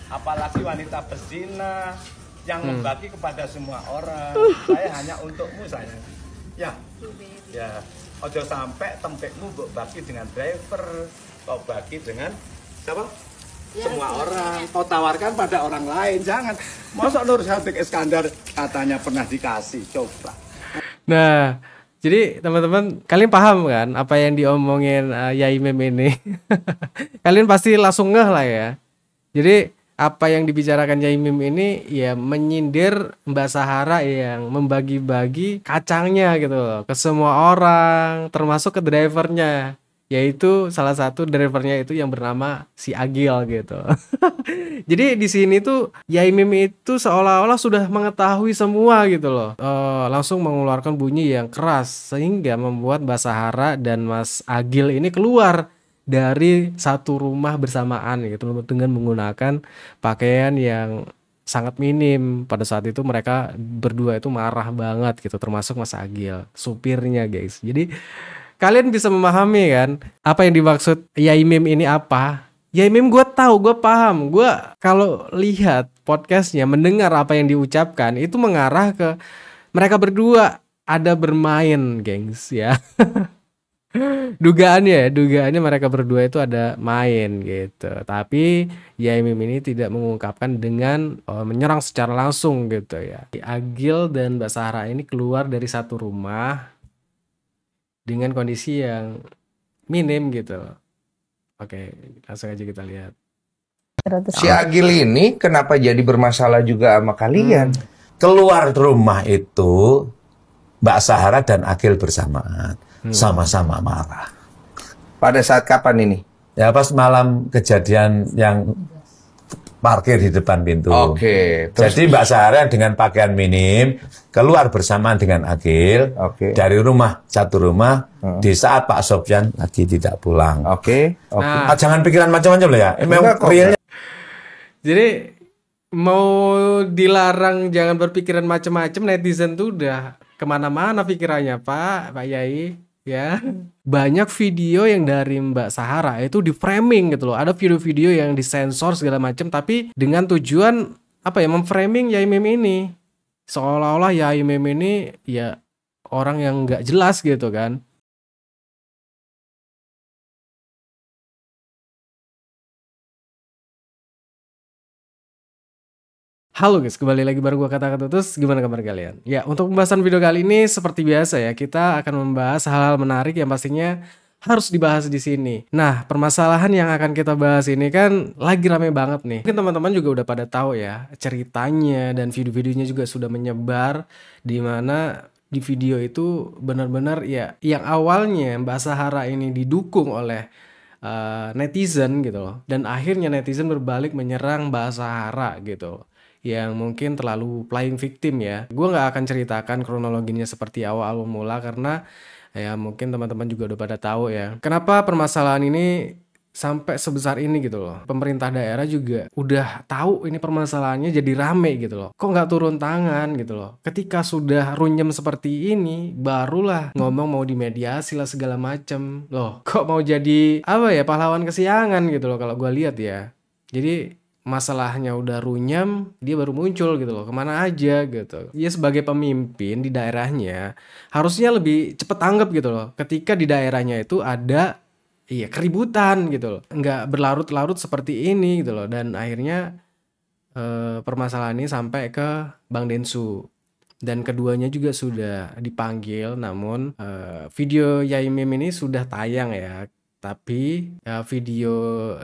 apalagi wanita berzina yang membagi kepada semua orang. Saya hanya untukmu sayang. Ya, ya. Ojo sampai tempekmu mbok bagi dengan driver, kau bagi dengan siapa? Semua orang. Kau tawarkan pada orang lain, jangan. Masa Nur Syafiq Iskandar katanya pernah dikasih, coba. Nah, jadi teman-teman, kalian paham kan apa yang diomongin Yai Mim ini? Kalian pasti langsung ngeh lah ya. Jadi apa yang dibicarakan Yai Mim ini ya menyindir Mbak Sahara yang membagi-bagi kacangnya gitu loh ke semua orang, termasuk ke drivernya. Yaitu salah satu drivernya itu yang bernama si Agil gitu. Jadi di sini tuh Yai Mim itu seolah-olah sudah mengetahui semua gitu loh. Langsung mengeluarkan bunyi yang keras sehingga membuat Mbak Sahara dan Mas Agil ini keluar dari satu rumah bersamaan gitu dengan menggunakan pakaian yang sangat minim. Pada saat itu mereka berdua itu marah banget gitu, termasuk Mas Agil, supirnya guys. Jadi kalian bisa memahami kan apa yang dimaksud Yai Mim ini apa? Yai Mim gue tahu, gue paham. Gue kalau lihat podcastnya, mendengar apa yang diucapkan itu mengarah ke mereka berdua ada bermain gengs ya. Dugaannya mereka berdua itu ada main gitu. Tapi Yai Mim ini tidak mengungkapkan dengan menyerang secara langsung gitu ya. Agil dan Mbak Sahara ini keluar dari satu rumah dengan kondisi yang minim gitu. Oke, langsung aja kita lihat. Si Agil ini kenapa jadi bermasalah juga sama kalian? Keluar rumah itu Mbak Sahara dan Agil bersamaan. Sama-sama marah. Pada saat kapan ini? Ya pas malam kejadian yang parkir di depan pintu. Oke. Jadi Mbak Sahara dengan pakaian minim keluar bersamaan dengan Agil dari rumah satu rumah di saat Pak Sofyan lagi tidak pulang. Nah, jangan pikiran macam-macam loh ya. Memang realnya. Jadi mau dilarang jangan berpikiran macam-macam, netizen tuh udah kemana-mana pikirannya Pak Yai. Ya, banyak video yang dari Mbak Sahara itu di framing gitu loh. Ada video-video yang disensor segala macam, tapi dengan tujuan apa ya, memframing Yai Mim ini seolah-olah Yai Mim ini ya orang yang nggak jelas gitu kan. Halo guys, kembali lagi baru gua Kata-Kata Tutus. Gimana kabar kalian? Ya, untuk pembahasan video kali ini seperti biasa ya, kita akan membahas hal-hal menarik yang pastinya harus dibahas di sini. Nah, permasalahan yang akan kita bahas ini kan lagi rame banget nih. Mungkin teman-teman juga udah pada tahu ya ceritanya, dan video-videonya juga sudah menyebar di mana di video itu benar-benar ya yang awalnya Mbak Sahara ini didukung oleh netizen gitu loh, dan akhirnya netizen berbalik menyerang Mbak Sahara gitu, yang mungkin terlalu playing victim ya. Gue nggak akan ceritakan kronologinya seperti awal mula karena ya mungkin teman-teman juga udah pada tahu ya kenapa permasalahan ini sampai sebesar ini gitu loh. Pemerintah daerah juga udah tahu ini permasalahannya jadi rame gitu loh. Kok nggak turun tangan gitu loh. Ketika sudah runyem seperti ini barulah ngomong mau dimediasi lah segala macem loh. Kok mau jadi apa ya, pahlawan kesiangan gitu loh kalau gue lihat ya. Jadi masalahnya udah runyam, dia baru muncul gitu loh, kemana aja gitu. Dia sebagai pemimpin di daerahnya harusnya lebih cepet tanggap gitu loh, ketika di daerahnya itu ada keributan gitu loh, nggak berlarut-larut seperti ini gitu loh. Dan akhirnya permasalahan ini sampai ke Bang Densu, dan keduanya juga sudah dipanggil. Namun video Yai Mim ini sudah tayang ya, tapi video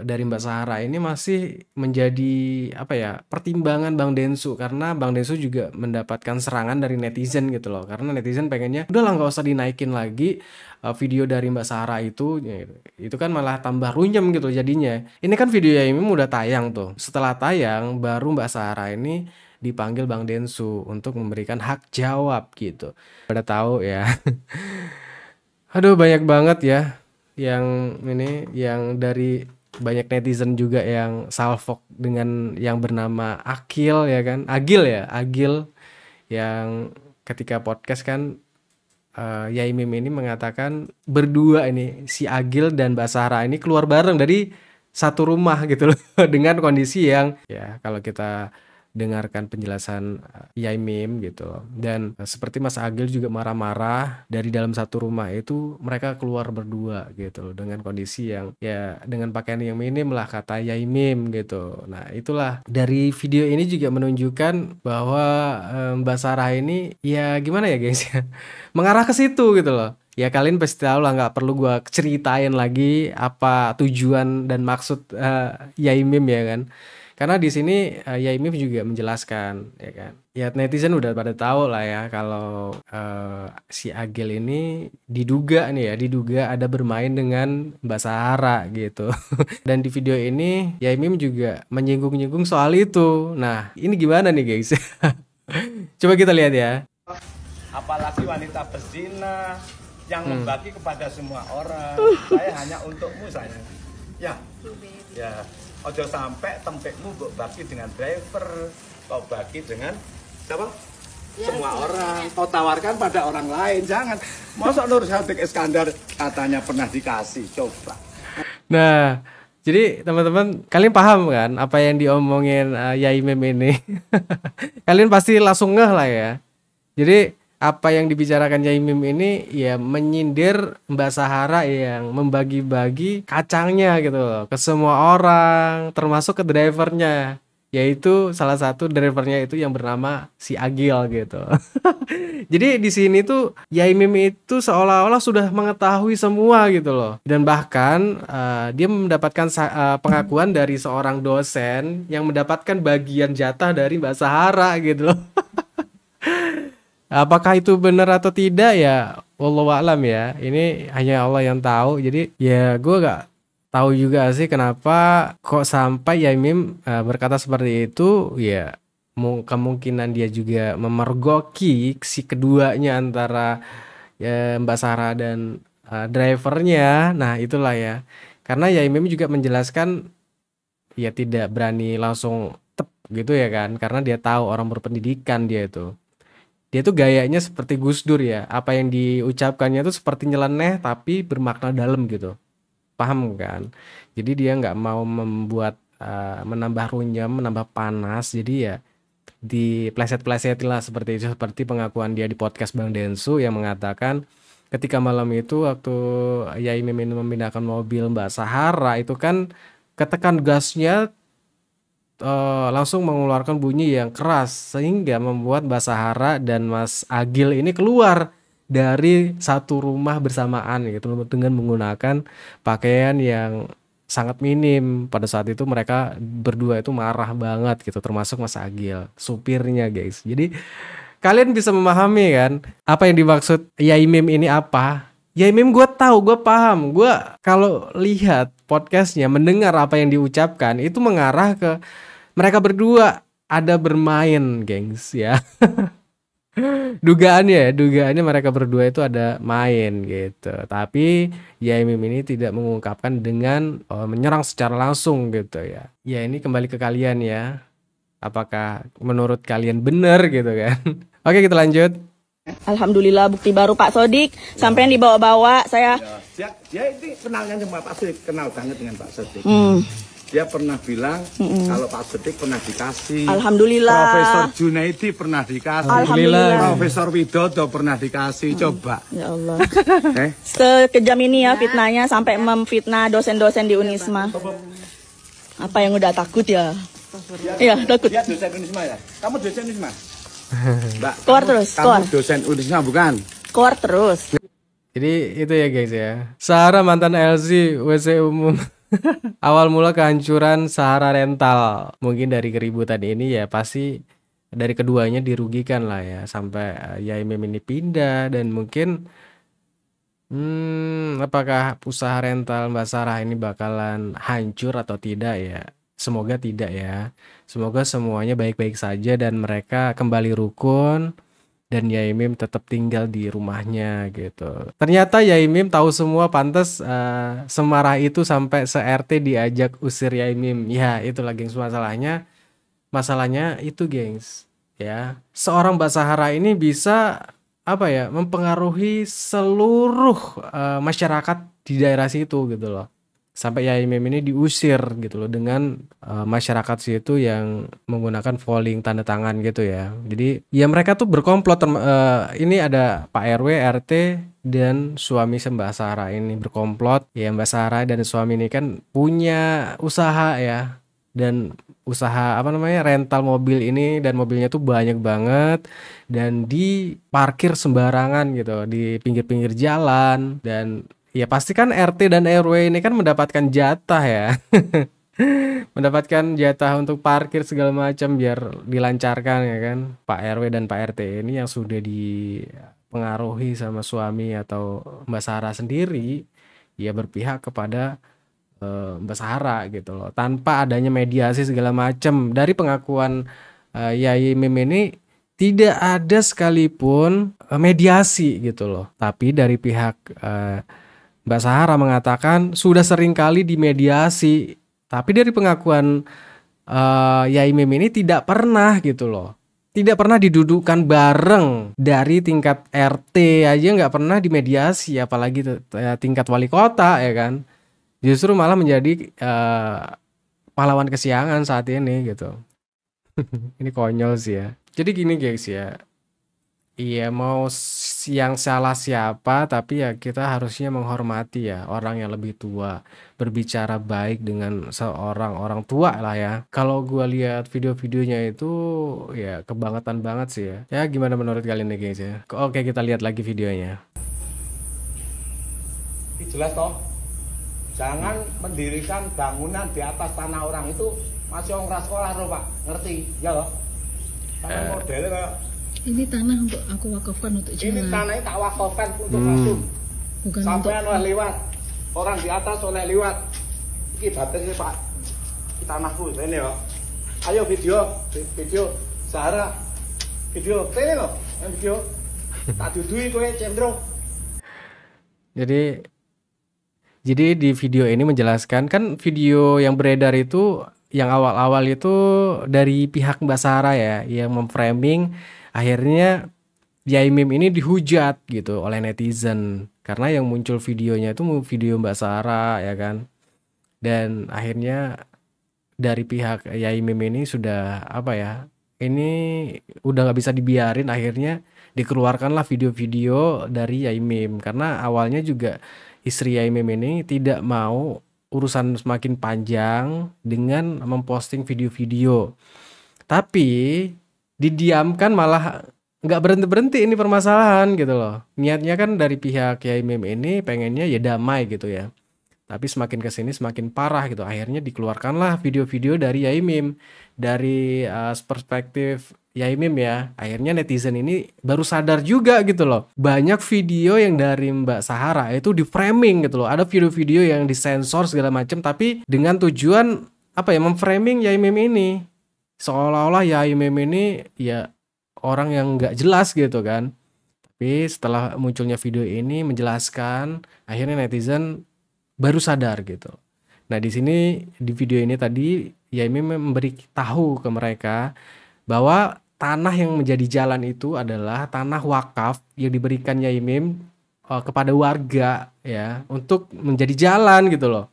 dari Mbak Sahara ini masih menjadi apa ya, pertimbangan Bang Densu, karena Bang Densu juga mendapatkan serangan dari netizen gitu loh, karena netizen pengennya udah lah nggak usah dinaikin lagi video dari Mbak Sahara itu kan malah tambah runyem gitu jadinya. Ini kan video Yai Mim udah tayang tuh, setelah tayang baru Mbak Sahara ini dipanggil Bang Densu untuk memberikan hak jawab gitu. Pada tahu ya. Aduh, banyak banget ya yang ini, yang dari banyak netizen juga yang salfok dengan yang bernama Agil ya kan, Agil yang ketika podcast kan Yai Mim ini mengatakan berdua ini si Agil dan Mbak Sahara ini keluar bareng dari satu rumah gitu loh dengan kondisi yang ya kalau kita dengarkan penjelasan Yai Mim gitu loh. Dan seperti Mas Agil juga marah-marah dari dalam satu rumah itu mereka keluar berdua gitu loh dengan kondisi yang ya dengan pakaian yang minim lah kata Yai Mim gitu. Nah itulah dari video ini juga menunjukkan bahwa Mbak Sarah ini ya gimana ya guys ya mengarah ke situ gitu loh. Ya kalian pasti tahu lah nggak perlu gua ceritain lagi apa tujuan dan maksud Yai Mim ya kan. Karena di sini Yai Mim juga menjelaskan ya kan. Ya netizen udah pada tahu lah ya kalau si Agil ini diduga ada bermain dengan Mbak Sahara gitu. Dan di video ini Yai Mim juga menyinggung-nyinggung soal itu. Nah, ini gimana nih guys? Coba kita lihat ya. Apalagi wanita berzina yang membagi kepada semua orang. Saya hanya untukmu sayang. Ya. Ya. Ojo sampai tempekmu bagi dengan driver, kau bagi dengan siapa? Ya, semua orang. Kau tawarkan pada orang lain, jangan. Masa Nur Syafiq Iskandar katanya pernah dikasih, coba. Nah, jadi teman-teman kalian paham kan apa yang diomongin Yai Mim ini? Kalian pasti langsung ngeh lah ya. Jadi apa yang dibicarakan Yai Mim ini ya menyindir Mbak Sahara yang membagi-bagi kacangnya gitu loh ke semua orang termasuk ke drivernya, yaitu salah satu drivernya itu yang bernama si Agil gitu. Jadi di sini tuh Yai Mim itu seolah-olah sudah mengetahui semua gitu loh, dan bahkan dia mendapatkan pengakuan dari seorang dosen yang mendapatkan bagian jatah dari Mbak Sahara gitu loh. Apakah itu benar atau tidak ya wallahu a'lam ya. Ini hanya Allah yang tahu. Jadi ya gue gak tahu juga sih kenapa kok sampai Yai Mim berkata seperti itu. Ya kemungkinan dia juga memergoki si keduanya antara ya, Mbak Sarah dan drivernya. Nah itulah ya. Karena Yai Mim juga menjelaskan ya tidak berani langsung tep gitu ya kan. Karena dia tahu orang berpendidikan dia itu. Dia tuh gayanya seperti Gus Dur ya. Apa yang diucapkannya tuh seperti nyeleneh tapi bermakna dalam gitu. Paham kan? Jadi dia nggak mau membuat menambah runyam, menambah panas. Jadi ya dipleset-plesetin lah seperti itu. Seperti pengakuan dia di podcast Bang Densu yang mengatakan ketika malam itu waktu Yai Mim memindahkan mobil Mbak Sahara itu kan ketekan gasnya langsung mengeluarkan bunyi yang keras sehingga membuat Mbak Sahara dan Mas Agil ini keluar dari satu rumah bersamaan gitu dengan menggunakan pakaian yang sangat minim. Pada saat itu mereka berdua itu marah banget gitu, termasuk Mas Agil, supirnya guys. Jadi kalian bisa memahami kan apa yang dimaksud Yai Mim ini apa? Yai Mim gue tahu, gue paham, gue kalau lihat podcastnya, mendengar apa yang diucapkan itu mengarah ke mereka berdua ada bermain, gengs ya. Dugaannya mereka berdua itu ada main gitu. Tapi Yai Mim ini tidak mengungkapkan dengan menyerang secara langsung gitu ya. Ya ini kembali ke kalian ya. Apakah menurut kalian benar gitu kan? Oke kita lanjut. Alhamdulillah bukti baru Pak Sodik sampai yang dibawa-bawa saya. Ya, dia ini kenalnya sama Pak Sodik, kenal banget dengan Pak Sodik. Dia pernah bilang kalau Pak Sodik pernah dikasih. Alhamdulillah. Profesor Junaidi pernah dikasih. Alhamdulillah. Profesor Widodo pernah dikasih. Coba. Ya Allah. Sekejam ini ya fitnahnya sampai memfitnah dosen-dosen di Unisma. Apa yang udah takut ya? Iya takut. Dia dosen Unisma ya? Kamu dosen Unisma? Mbak, Keluar terus, kamu dosen Unisma bukan? Keluar terus. Jadi itu ya guys ya. Sarah mantan LC WC umum. Awal mula kehancuran Sahara Rental. Mungkin dari keributan ini ya pasti dari keduanya dirugikan lah ya. Sampai Yai Mim ini pindah dan mungkin apakah usaha rental Mbak Sarah ini bakalan hancur atau tidak ya? Semoga tidak ya. Semoga semuanya baik-baik saja dan mereka kembali rukun dan Yai Mim tetap tinggal di rumahnya gitu. Ternyata Yai Mim tahu semua, pantas semarah itu sampai se-RT diajak usir Yai Mim. Ya, itulah gengs masalahnya. Masalahnya itu gengs, ya. Seorang Mbak Sahara ini bisa mempengaruhi seluruh masyarakat di daerah situ gitu loh. sampai Yai Mim ini diusir gitu loh dengan masyarakat situ yang menggunakan volleying tanda tangan gitu ya. Jadi ya mereka tuh berkomplot, ini ada Pak RW, RT dan suami Mbak Sarah ini berkomplot. Ya Mbak Sarah dan suami ini kan punya usaha ya, dan usaha apa namanya rental mobil ini, dan mobilnya tuh banyak banget dan diparkir sembarangan gitu di pinggir-pinggir jalan. Dan ya pasti kan RT dan RW ini kan mendapatkan jatah ya. Mendapatkan jatah untuk parkir segala macam biar dilancarkan ya kan. Pak RW dan Pak RT ini yang sudah dipengaruhi sama suami atau Mbak Sarah sendiri ya berpihak kepada Mbak Sarah gitu loh, tanpa adanya mediasi segala macam. Dari pengakuan Yai Mim ini tidak ada sekalipun mediasi gitu loh. Tapi dari pihak Mbak Sarah mengatakan sudah sering kali dimediasi. Tapi dari pengakuan Yai Mim ini tidak pernah gitu loh. Tidak pernah didudukkan bareng, dari tingkat RT aja nggak pernah dimediasi, apalagi tingkat wali kota ya kan. Justru malah menjadi pahlawan kesiangan saat ini gitu. Ini konyol sih ya. Jadi gini guys ya. Iya, mau yang salah siapa, tapi ya kita harusnya menghormati ya orang yang lebih tua, berbicara baik dengan seorang orang tua lah ya. Kalau gua lihat video-videonya itu ya kebangetan banget sih ya. Ya gimana menurut kalian nih guys ya? Oke, kita lihat lagi videonya. Jelas toh, jangan mendirikan bangunan di atas tanah orang. Itu masih orang sekolah loh Pak, ngerti ya loh. Tanah modelnya kayak ini tanah untuk aku wakafkan untuk jalan. ini tanahnya tak wakafkan untuk masuk. Bukan Sampai untuk oleh lewat, orang di atas oleh lewat. Ini batasnya Pak, ini tanahku ini ya. Ayo video Sarah, video ini loh, yang video tak dudui kowe cendro. Jadi di video ini menjelaskan, kan video yang beredar itu yang awal-awal itu dari pihak Mbak Sarah ya, yang memframing akhirnya Yai Mim ini dihujat gitu oleh netizen karena yang muncul videonya itu video Mbak Sarah ya kan. Dan akhirnya dari pihak Yai Mim ini sudah apa ya, ini udah nggak bisa dibiarin, akhirnya dikeluarkanlah video-video dari Yai Mim karena awalnya juga istri Yai Mim ini tidak mau urusan semakin panjang dengan memposting video-video. Tapi didiamkan, malah nggak berhenti-berhenti ini permasalahan gitu loh. Niatnya kan dari pihak Yai Mim ini pengennya ya damai gitu ya. Tapi semakin kesini semakin parah gitu. Akhirnya dikeluarkanlah video-video dari Yai Mim. Dari perspektif Yai Mim ya. Akhirnya netizen ini baru sadar juga gitu loh. Banyak video yang dari Mbak Sarah itu di framing gitu loh. Ada video-video yang disensor segala macam, tapi dengan tujuan apa ya, memframing Yai Mim ini. Seolah-olah Yai Mim ini ya orang yang nggak jelas gitu kan. Tapi setelah munculnya video ini menjelaskan, akhirnya netizen baru sadar gitu. Nah di sini di video ini tadi Yai Mim memberi tahu ke mereka bahwa tanah yang menjadi jalan itu adalah tanah wakaf yang diberikan Yai Mim kepada warga ya untuk menjadi jalan gitu loh.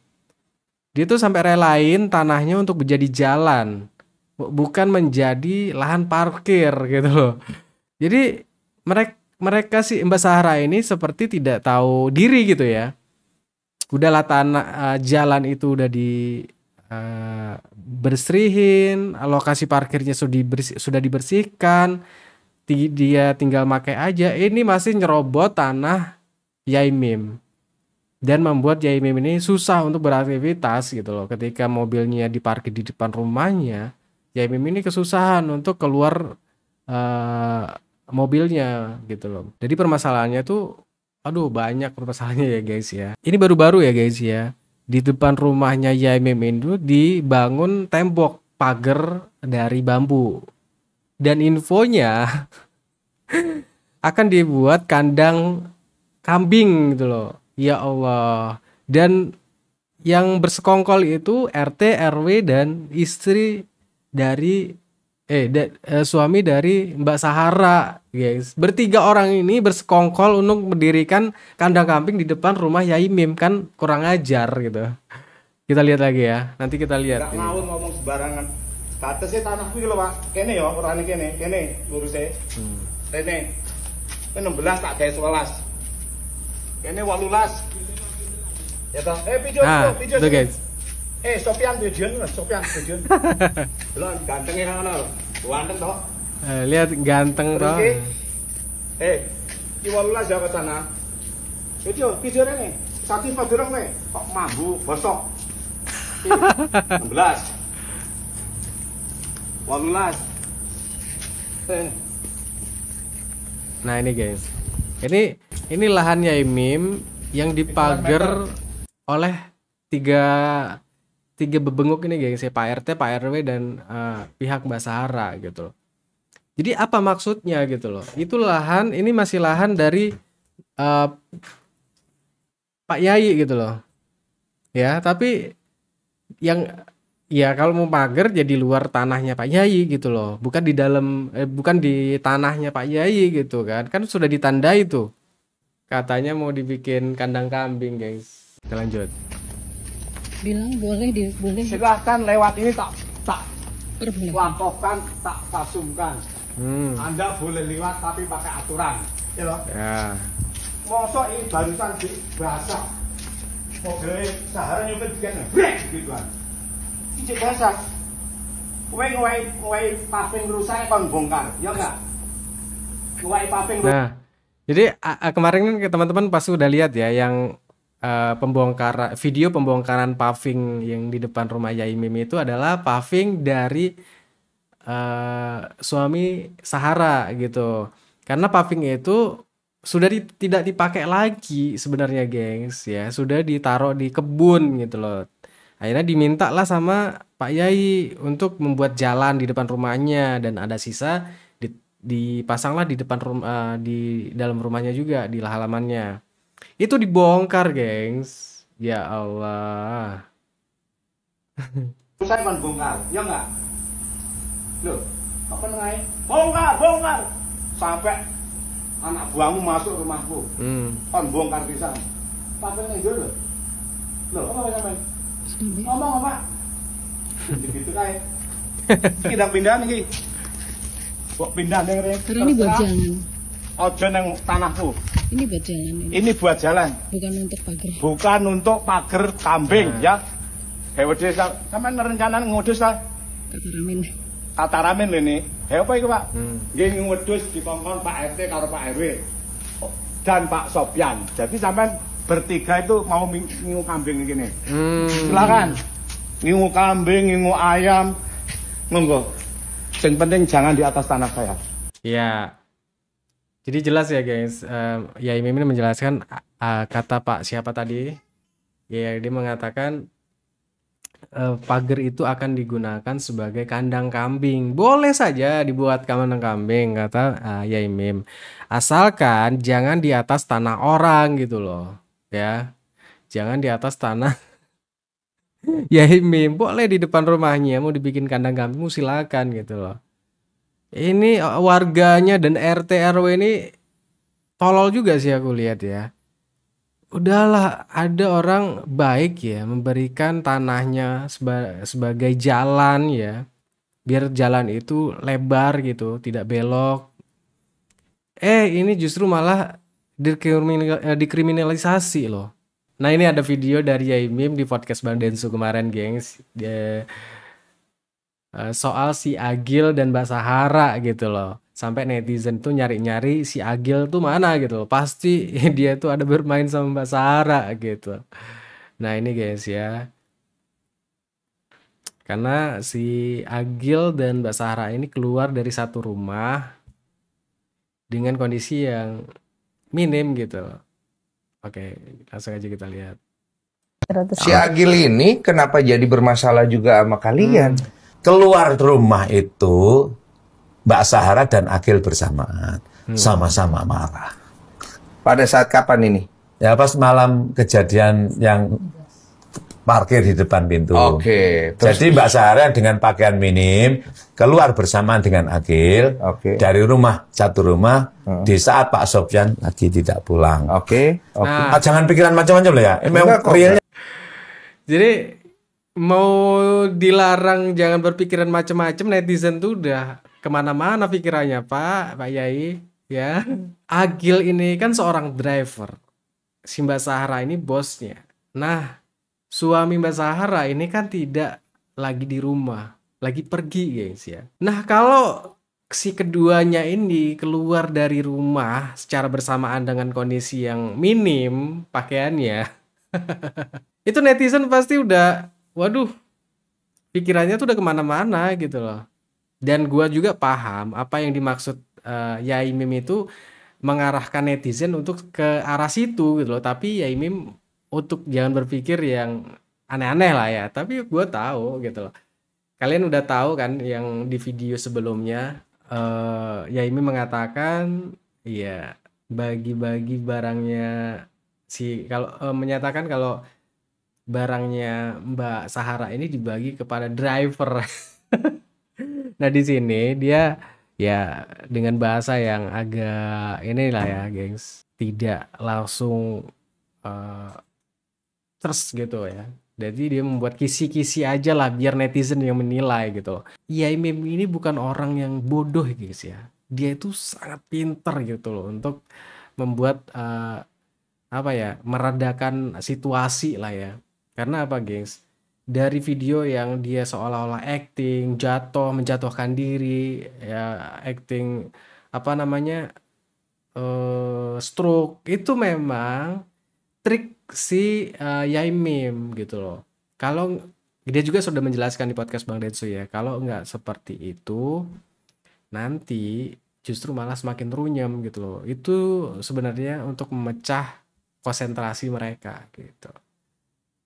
Dia tuh sampai relain tanahnya untuk menjadi jalan, bukan menjadi lahan parkir gitu loh. Jadi mereka si Mbak Sarah ini seperti tidak tahu diri gitu ya. Udahlah tanah jalan itu udah dibersihin, lokasi parkirnya sudah dibersihkan, dia tinggal pakai aja. Ini masih nyerobot tanah Yai Mim dan membuat Yai Mim ini susah untuk beraktivitas gitu loh. Ketika mobilnya diparkir di depan rumahnya, Yai Mim ini kesusahan untuk keluar mobilnya gitu loh. Jadi permasalahannya tuh banyak permasalahannya ya guys ya. Ini baru-baru ya guys ya. Di depan rumahnya Yai Mim itu dibangun tembok pagar dari bambu. Dan infonya akan dibuat kandang kambing gitu loh. Ya Allah. Dan yang bersekongkol itu RT, RW dan istri dari suami dari Mbak Sarah guys. Bertiga orang ini bersekongkol untuk mendirikan kandang kambing di depan rumah Yai Mim. Kan kurang ajar gitu. Kita lihat lagi ya. Nanti kita lihat. Nggak ngawur ngomong sembarangan. Batasnya tanah kuwi lho, Pak. Kene ya, orane kene luruse. Rene. 16 tak gawe 11. Kene 18. Ya toh. Video. Itu guys. Sopian tujuan. Belum gantengnya kan ngono. Ganteng toh. Lihat ganteng toh. Ki 18 ya ke sana. Video rene. Saking padurang nih. Kok mambu bosok. 16. 18. Nah ini guys, ini lahan Yai Mim yang dipagar oleh tiga bebenguk ini guys ya, Pak RT, Pak RW dan pihak Mbak Sahara gitu loh. Jadi apa maksudnya gitu loh? Itu lahan, ini masih lahan dari Pak Yai gitu loh. Ya, tapi yang ya kalau mau pagar jadi luar tanahnya Pak Yai gitu loh, bukan di dalam bukan di tanahnya Pak Yai gitu kan sudah ditandai tuh, katanya mau dibikin kandang kambing guys. Kita lanjut. Bilang boleh Silahkan lewat ini tak perbolehkan. lampaukan, tak pasumkan. Anda boleh lewat tapi pakai aturan ya loh. Ya. Mosok ini barusan di basah mobil Sahara nyumpet begini brek gitu kan. Cek basah. Kowe paving rusak kon bongkar, ya enggak? Kowe paving. Nah, jadi kemarin kan teman-teman pasti udah lihat ya yang video pembongkaran paving yang di depan rumah Yai Mim itu adalah paving dari suami Sahara gitu. Karena paving itu sudah tidak dipakai lagi sebenarnya, gengs ya, sudah ditaruh di kebun gitu loh. Akhirnya diminta lah sama Pak Yai untuk membuat jalan di depan rumahnya dan ada sisa dipasanglah di depan rumah, di dalam rumahnya juga di halamannya. Itu dibongkar, gengs. Ya Allah. Saya kan bongkar, ya enggak? Loh, apa nengai? Bongkar. Sampai anak buahmu masuk rumahku. Kon bongkar pisan. Pakai ning dulu. Loh, apa sampean? Ngomong apa? Gitu kae. Kita pindah iki. Kok pindah ning rene? Karena ini buat jalan. Ojo nang tanahku. Ini buat jalan ini. Ini buat jalan. Bukan untuk pagar. Bukan untuk pagar kambing ya. Hewede sampean rencana ngudus ta? Kata ramen lho ini. He apa iku, Pak? Nggih ngudus dikongkon Pak RT karo Pak RW. Dan Pak Sopyan. Jadi sampean bertiga itu mau ngingu kambing gini. Silakan. Ngingu kambing, ngingu ayam. Monggo. Yang penting jangan di atas tanah saya. Ya. Jadi jelas ya guys, Yai Mim ini menjelaskan kata Pak siapa tadi? Ya, dia mengatakan pagar itu akan digunakan sebagai kandang kambing. Boleh saja dibuat kandang kambing, kata Yai Mim. Asalkan jangan di atas tanah orang gitu loh. Ya. Jangan di atas tanah Yai Mim. Boleh di depan rumahnya mau dibikin kandang kambing, silakan gitu loh. Ini warganya dan RT RW ini tolol juga sih aku lihat ya. Udahlah, ada orang baik ya memberikan tanahnya sebagai jalan ya. Biar jalan itu lebar gitu, tidak belok. Ini justru malah dikriminalisasi loh. Nah, ini ada video dari Yai Mim di podcast Bang Densu kemarin, gengs. Soal si Agil dan Mbak Sahara gitu loh. Sampai netizen tuh nyari-nyari si Agil tuh mana gitu loh. Pasti dia tuh ada bermain sama Mbak Sahara gitu. Nah ini guys ya. Karena si Agil dan Mbak Sahara ini keluar dari satu rumah dengan kondisi yang minim gitu loh. Oke, langsung aja kita lihat. Si Agil ini kenapa jadi bermasalah juga sama kalian? Keluar rumah itu Mbak Sahara dan Agil bersamaan, sama-sama marah. Pada saat kapan ini? Ya pas malam kejadian yang parkir di depan pintu. Oke. Jadi Mbak Sahara dengan pakaian minim keluar bersamaan dengan Agil dari rumah satu rumah di saat Pak Sopyan lagi tidak pulang. Oke. Jangan pikiran macam-macam lah ya. Memang realnya. Jadi mau dilarang jangan berpikiran macem-macem, netizen tuh udah kemana-mana pikirannya Pak Yai ya. Agil ini kan seorang driver, si Mbak Sahara ini bosnya. Nah, suami Mbak Sahara ini kan tidak lagi di rumah, lagi pergi guys ya. Nah, kalau si keduanya ini keluar dari rumah secara bersamaan dengan kondisi yang minim pakaiannya, itu netizen pasti udah, waduh, pikirannya tuh udah kemana-mana gitu loh. Dan gua juga paham apa yang dimaksud Yai Mim itu mengarahkan netizen untuk ke arah situ gitu loh. Tapi Yai Mim untuk jangan berpikir yang aneh-aneh lah ya. Tapi gua tahu gitu loh. Kalian udah tahu kan yang di video sebelumnya Yai Mim mengatakan ya bagi-bagi barangnya kalau menyatakan kalau barangnya Mbak Sahara ini dibagi kepada driver. Nah, di sini dia ya dengan bahasa yang agak inilah ya, gengs, tidak langsung terus gitu ya. Jadi dia membuat kisi-kisi aja lah biar netizen yang menilai gitu. Iya, Mim ini bukan orang yang bodoh guys ya. Dia itu sangat pinter gitu loh untuk membuat apa ya, meredakan situasi lah ya. Karena apa gengs? Dari video yang dia seolah-olah acting, menjatuhkan diri, ya acting apa namanya stroke, itu memang trik si Yai Mim gitu loh. Kalau dia juga sudah menjelaskan di podcast Bang Densu ya, kalau nggak seperti itu nanti justru malah semakin runyam gitu loh. Itu sebenarnya untuk memecah konsentrasi mereka gitu.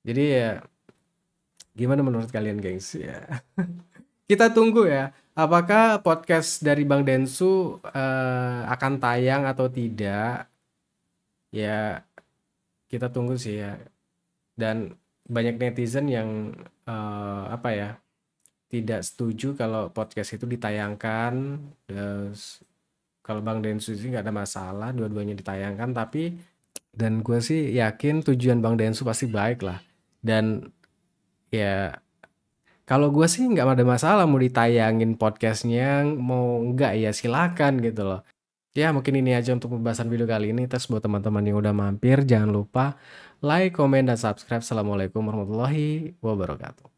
Jadi ya gimana menurut kalian gengs ya? Kita tunggu ya, apakah podcast dari Bang Densu akan tayang atau tidak? Ya kita tunggu sih ya. Dan banyak netizen yang apa ya, tidak setuju kalau podcast itu ditayangkan. Terus kalau Bang Densu sih nggak ada masalah dua-duanya ditayangkan, tapi dan gue sih yakin tujuan Bang Densu pasti baik lah. Dan ya kalau gue sih nggak ada masalah mau ditayangin podcastnya, mau nggak ya silakan gitu loh. Ya mungkin ini aja untuk pembahasan video kali ini. Terus buat teman-teman yang udah mampir, jangan lupa like, komen, dan subscribe. Assalamualaikum warahmatullahi wabarakatuh.